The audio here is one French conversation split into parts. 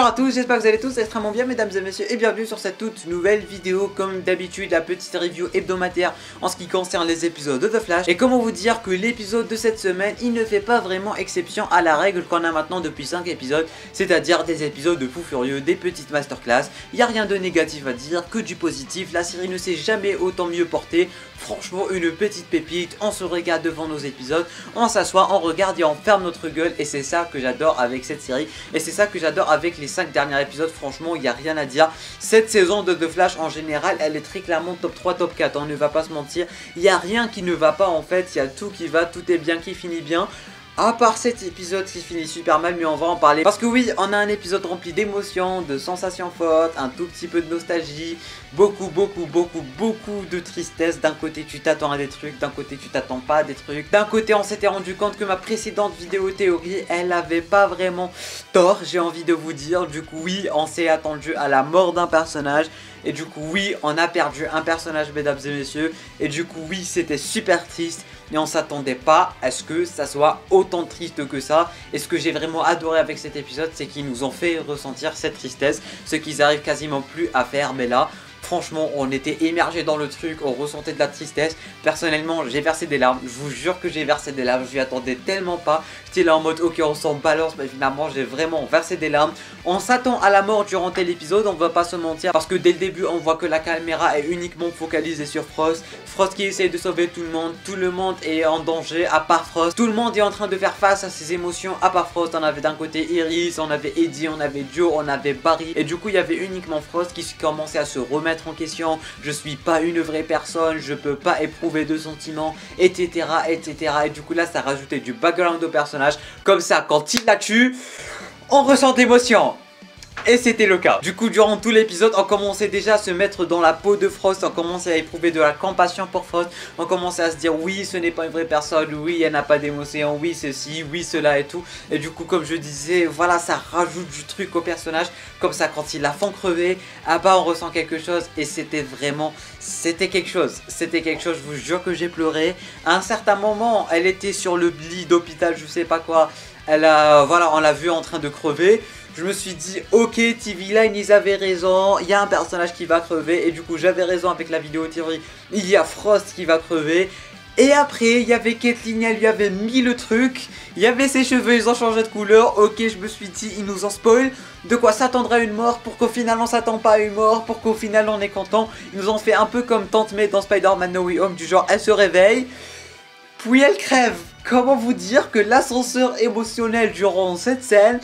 Bonjour à tous, j'espère que vous allez tous extrêmement bien mesdames et messieurs et bienvenue sur cette toute nouvelle vidéo. Comme d'habitude, la petite review hebdomadaire en ce qui concerne les épisodes de The Flash. Et comment vous dire que l'épisode de cette semaine, il ne fait pas vraiment exception à la règle qu'on a maintenant depuis 5 épisodes, c'est-à-dire des épisodes de fou furieux, des petites masterclass. Il n'y a rien de négatif à dire, que du positif. La série ne s'est jamais autant mieux portée. Franchement, une petite pépite, on se regarde devant nos épisodes, on s'assoit, on regarde et on ferme notre gueule. Et c'est ça que j'adore avec cette série. Et c'est ça que j'adore avec les 5 derniers épisodes. Franchement, il n'y a rien à dire. Cette saison de The Flash en général, elle est très clairement top 3, top 4. On ne va pas se mentir. Il n'y a rien qui ne va pas en fait. Il y a tout qui va, tout est bien, qui finit bien. À part cet épisode qui finit super mal, mais on va en parler. Parce que oui, on a un épisode rempli d'émotions, de sensations fortes, un tout petit peu de nostalgie, beaucoup de tristesse. D'un côté tu t'attends à des trucs, d'un côté tu t'attends pas à des trucs. D'un côté on s'était rendu compte que ma précédente vidéo théorie, elle avait pas vraiment tort, j'ai envie de vous dire. Du coup oui, on s'est attendu à la mort d'un personnage. Et du coup oui, on a perdu un personnage mesdames et messieurs. Et du coup oui, c'était super triste. Et on s'attendait pas à ce que ça soit autant triste que ça. Et ce que j'ai vraiment adoré avec cet épisode, c'est qu'ils nous ont fait ressentir cette tristesse, ce qu'ils arrivent quasiment plus à faire. Mais là, franchement, on était immergé dans le truc, on ressentait de la tristesse. Personnellement, j'ai versé des larmes. Je vous jure que j'ai versé des larmes. Je m'y attendais tellement pas. J'étais là en mode, ok, on s'en balance. Mais finalement, j'ai vraiment versé des larmes. On s'attend à la mort durant tel épisode, on va pas se mentir. Parce que dès le début, on voit que la caméra est uniquement focalisée sur Frost. Frost qui essaye de sauver tout le monde est en danger à part Frost. Tout le monde est en train de faire face à ses émotions à part Frost. On avait d'un côté Iris, on avait Eddie, on avait Joe, on avait Barry. Et du coup, il y avait uniquement Frost qui commençait à se remettre en question. Je suis pas une vraie personne, je peux pas éprouver de sentiments, etc. Et du coup là, ça rajoutait du background au personnage. Comme ça, quand il la tue, on ressent d'émotion. Et c'était le cas. Du coup, durant tout l'épisode, on commençait déjà à se mettre dans la peau de Frost. On commençait à éprouver de la compassion pour Frost. On commençait à se dire oui, ce n'est pas une vraie personne. Oui, elle n'a pas d'émotion. Oui, ceci, oui, cela et tout. Et du coup, comme je disais, voilà, ça rajoute du truc au personnage. Comme ça, quand ils la font crever, ah bah, on ressent quelque chose. Et c'était vraiment, c'était quelque chose. C'était quelque chose, je vous jure que j'ai pleuré. À un certain moment, elle était sur le lit d'hôpital, je sais pas quoi. Elle a, voilà, on l'a vu en train de crever. Je me suis dit, ok, TV Line, ils avaient raison, il y a un personnage qui va crever. Et du coup, j'avais raison avec la vidéo théorie, il y a Frost qui va crever. Et après, il y avait Caitlyn, elle lui avait mis le truc. Il y avait ses cheveux, ils ont changé de couleur. Ok, je me suis dit, ils nous ont spoil. De quoi s'attendre à une mort, pour qu'au final on s'attend pas à une mort, pour qu'au final on est content. Ils nous ont fait un peu comme Tante May dans Spider-Man No Way Home, du genre, elle se réveille, puis elle crève. Comment vous dire que l'ascenseur émotionnel durant cette scène,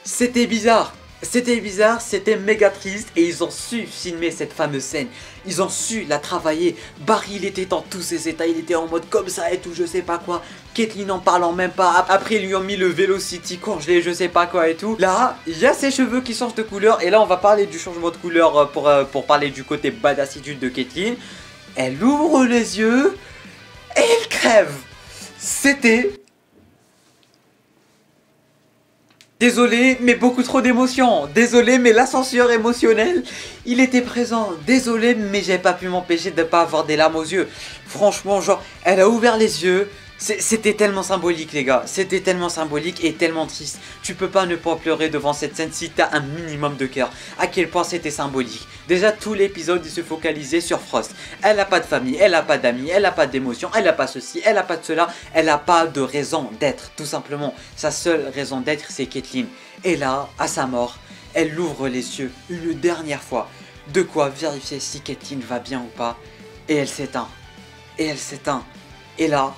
c'était bizarre, c'était méga triste. Et ils ont su filmer cette fameuse scène. Ils ont su la travailler. Barry, il était dans tous ses états, il était en mode comme ça et tout, je sais pas quoi. Caitlyn en parlant même pas. Après, ils lui ont mis le Velocity congelé, je sais pas quoi et tout. Là, il y a ses cheveux qui changent de couleur. Et là, on va parler du changement de couleur pour parler du côté badassitude de Caitlyn. Elle ouvre les yeux et elle crève. C'était... Désolé, mais beaucoup trop d'émotions. Désolé, mais l'ascenseur émotionnel, il était présent. Désolé, mais j'ai pas pu m'empêcher de pas avoir des larmes aux yeux. Franchement, genre, elle a ouvert les yeux. C'était tellement symbolique, les gars. C'était tellement symbolique et tellement triste. Tu peux pas ne pas pleurer devant cette scène si t'as un minimum de cœur. À quel point c'était symbolique. Déjà, tout l'épisode, il se focalisait sur Frost. Elle a pas de famille, elle a pas d'amis, elle a pas d'émotions, elle a pas ceci, elle a pas de cela. Elle a pas de raison d'être, tout simplement. Sa seule raison d'être, c'est Caitlyn. Et là, à sa mort, elle ouvre les yeux une dernière fois. De quoi vérifier si Caitlyn va bien ou pas. Et elle s'éteint. Et elle s'éteint. Et là,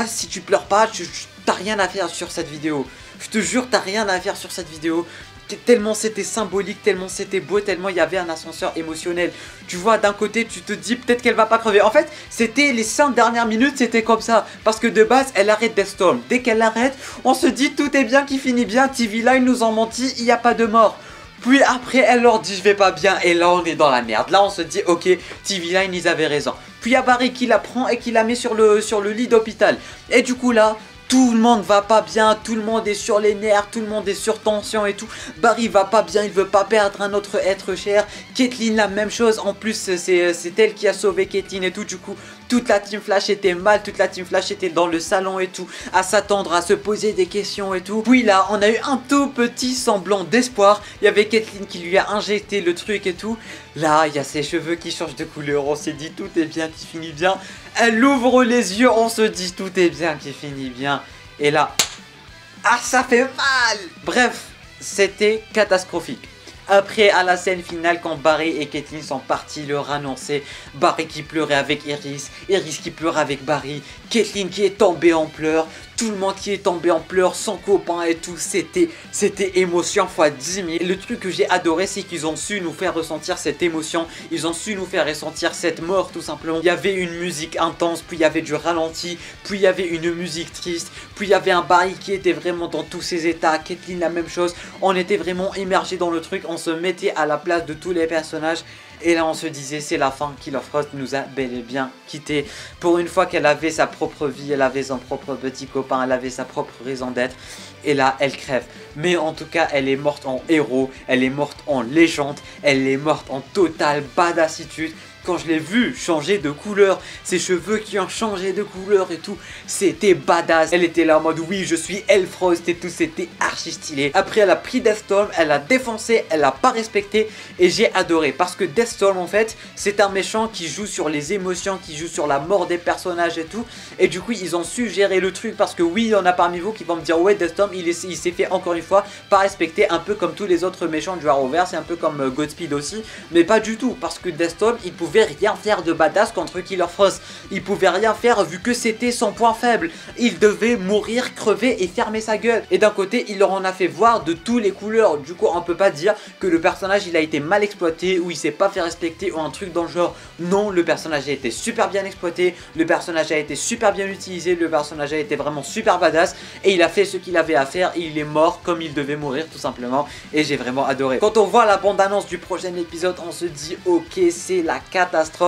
si tu pleures pas, t'as rien à faire sur cette vidéo. Je te jure, t'as rien à faire sur cette vidéo. Tellement c'était symbolique, tellement c'était beau, tellement il y avait un ascenseur émotionnel. Tu vois, d'un côté, tu te dis peut-être qu'elle va pas crever. En fait, c'était les 5 dernières minutes, c'était comme ça. Parce que de base, elle arrête Deathstorm. Dès qu'elle arrête, on se dit tout est bien qui finit bien. TV Line nous ont menti, il n'y a pas de mort. Puis après, elle leur dit je vais pas bien. Et là, on est dans la merde. Là, on se dit ok, TV Line, ils avaient raison. Puis il y a Barry qui la prend et qui la met sur le lit d'hôpital. Et du coup là, tout le monde va pas bien, tout le monde est sur les nerfs, tout le monde est sur tension et tout. Barry va pas bien, il veut pas perdre un autre être cher. Caitlyn la même chose, en plus c'est elle qui a sauvé Caitlyn et tout. Du coup, toute la Team Flash était mal, toute la Team Flash était dans le salon et tout, à s'attendre, à se poser des questions et tout. Puis là, on a eu un tout petit semblant d'espoir. Il y avait Caitlyn qui lui a injecté le truc et tout. Là, il y a ses cheveux qui changent de couleur. On s'est dit tout est bien qui finit bien. Elle ouvre les yeux, on se dit tout est bien qui finit bien. Et là, ah, ça fait mal. Bref, c'était catastrophique. Après, à la scène finale, quand Barry et Caitlyn sont partis leur annoncer, Barry qui pleurait avec Iris, Iris qui pleurait avec Barry, Caitlyn qui est tombée en pleurs, tout le monde qui est tombé en pleurs, son copain et tout, c'était émotion x 10 000. Et le truc que j'ai adoré, c'est qu'ils ont su nous faire ressentir cette émotion, ils ont su nous faire ressentir cette mort tout simplement. Il y avait une musique intense, puis il y avait du ralenti, puis il y avait une musique triste, puis il y avait un Barry qui était vraiment dans tous ses états, Caitlyn la même chose, on était vraiment immergé dans le truc, on se mettait à la place de tous les personnages. Et là on se disait c'est la fin, Killer Frost nous a bel et bien quitté. Pour une fois qu'elle avait sa propre vie, elle avait son propre petit copain, elle avait sa propre raison d'être. Et là elle crève. Mais en tout cas elle est morte en héros, elle est morte en légende, elle est morte en totale badassitude. Quand je l'ai vu changer de couleur, ses cheveux qui ont changé de couleur et tout, c'était badass. Elle était là en mode oui je suis Elfrost et tout, c'était archi stylé. Après elle a pris Deathstorm, elle a défoncé, elle a pas respecté et j'ai adoré. Parce que Deathstorm en fait c'est un méchant qui joue sur les émotions, qui joue sur la mort des personnages et tout. Et du coup ils ont su gérer le truc parce que oui il y en a parmi vous qui vont me dire ouais Deathstorm il s'est fait encore une fois pas respecter, un peu comme tous les autres méchants du Arrowverse, c'est un peu comme Godspeed aussi. Mais pas du tout parce que Deathstorm il pouvait rien faire de badass contre Killer Frost. Il pouvait rien faire vu que c'était son point faible. Il devait mourir, crever et fermer sa gueule. Et d'un côté, il leur en a fait voir de tous les couleurs. Du coup, on peut pas dire que le personnage il a été mal exploité ou il s'est pas fait respecter ou un truc dans le genre. Non, le personnage a été super bien exploité, le personnage a été super bien utilisé, le personnage a été vraiment super badass et il a fait ce qu'il avait à faire et il est mort comme il devait mourir tout simplement. Et j'ai vraiment adoré. Quand on voit la bande-annonce du prochain épisode, on se dit ok, c'est la catastrophe.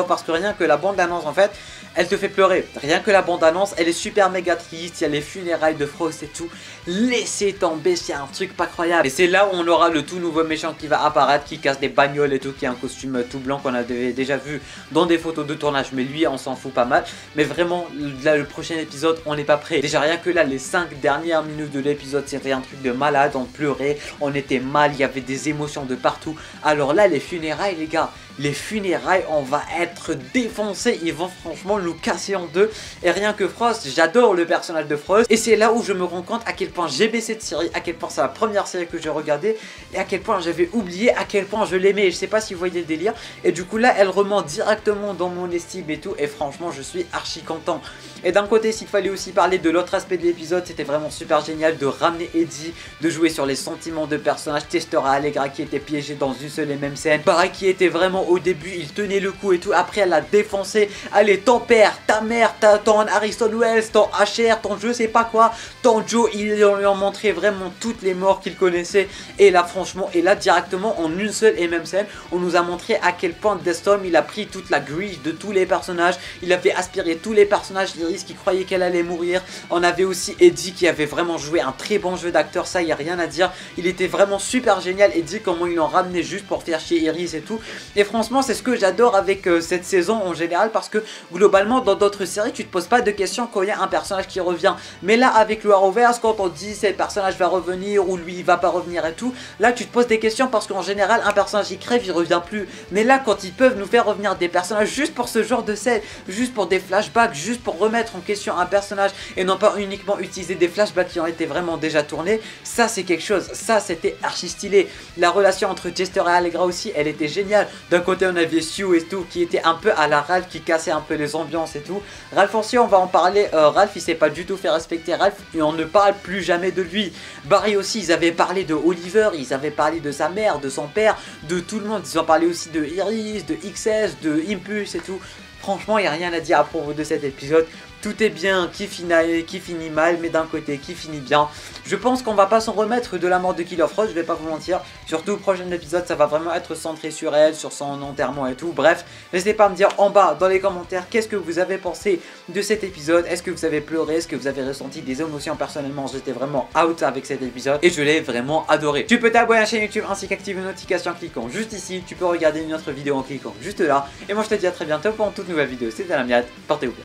Parce que rien que la bande-annonce en fait elle te fait pleurer. Rien que la bande-annonce elle est super méga triste. Il y a les funérailles de Frost et tout. Laissez tomber, c'est un truc pas croyable. Et c'est là où on aura le tout nouveau méchant qui va apparaître, qui casse des bagnoles et tout, qui a un costume tout blanc qu'on avait déjà vu dans des photos de tournage. Mais lui on s'en fout pas mal. Mais vraiment là le prochain épisode on n'est pas prêt. Déjà rien que là les 5 dernières minutes de l'épisode c'était un truc de malade. On pleurait, on était mal, il y avait des émotions de partout. Alors là les funérailles les gars, les funérailles on va être défoncés, ils vont franchement nous casser en deux. Et rien que Frost, j'adore le personnage de Frost. Et c'est là où je me rends compte à quel point j'aimais cette série, à quel point c'est la première série que j'ai regardée et à quel point j'avais oublié à quel point je l'aimais. Je sais pas si vous voyez le délire. Et du coup là elle remonte directement dans mon estime et tout. Et franchement je suis archi content. Et d'un côté s'il fallait aussi parler de l'autre aspect de l'épisode, c'était vraiment super génial de ramener Eddie, de jouer sur les sentiments de personnages. Tester à Allegra qui était piégé dans une seule et même scène. Barry qui était vraiment au début il tenait le coup et tout, après elle a défoncé. Allez ton père, ta mère, ton Harrison Wells, ton HR, ton je sais pas quoi, ton Joe, ils lui ont montré vraiment toutes les morts qu'il connaissait. Et là franchement, et là directement en une seule et même scène, on nous a montré à quel point Deathstorm il a pris toute la grille de tous les personnages. Il avait aspiré tous les personnages. Iris qui croyait qu'elle allait mourir. On avait aussi Eddie qui avait vraiment joué un très bon jeu d'acteur, ça y a rien à dire. Il était vraiment super génial Eddie, comment ils l'ont ramené juste pour faire chier Iris et tout. Et franchement c'est ce que j'adore avec cette saison en général, parce que globalement dans d'autres séries tu te poses pas de questions quand il y a un personnage qui revient. Mais là avec le Arrowverse, quand on dit ce personnage va revenir ou lui il va pas revenir et tout, là tu te poses des questions parce qu'en général un personnage il crève, il revient plus. Mais là quand ils peuvent nous faire revenir des personnages juste pour ce genre de scène, juste pour des flashbacks, juste pour remettre en question un personnage et non pas uniquement utiliser des flashbacks qui ont été vraiment déjà tournés, ça c'est quelque chose, ça c'était archi stylé. La relation entre Jester et Allegra aussi elle était géniale. D'un côté on avait Sue et tout qui était un peu à la Ralph, qui cassait un peu les ambiances et tout. Ralph aussi on va en parler, Ralph il s'est pas du tout fait respecter Ralph et on ne parle plus jamais de lui. Barry aussi ils avaient parlé de Oliver, ils avaient parlé de sa mère, de son père, de tout le monde. Ils ont parlé aussi de Iris, de XS, de Impulse et tout. Franchement il n'y a rien à dire à propos de cet épisode. tout est bien qui finit mal, mais d'un côté qui finit bien. Je pense qu'on va pas s'en remettre de la mort de Kill of Rose, je vais pas vous mentir. Surtout au prochain épisode, ça va vraiment être centré sur elle, sur son enterrement et tout. Bref, n'hésitez pas à me dire en bas dans les commentaires qu'est-ce que vous avez pensé de cet épisode. Est-ce que vous avez pleuré, est-ce que vous avez ressenti des émotions? Personnellement, j'étais vraiment out avec cet épisode et je l'ai vraiment adoré. Tu peux t'abonner à la chaîne YouTube ainsi qu'activer une notification en cliquant juste ici. Tu peux regarder une autre vidéo en cliquant juste là. Et moi je te dis à très bientôt pour une toute nouvelle vidéo. C'était Lamiad, portez-vous bien.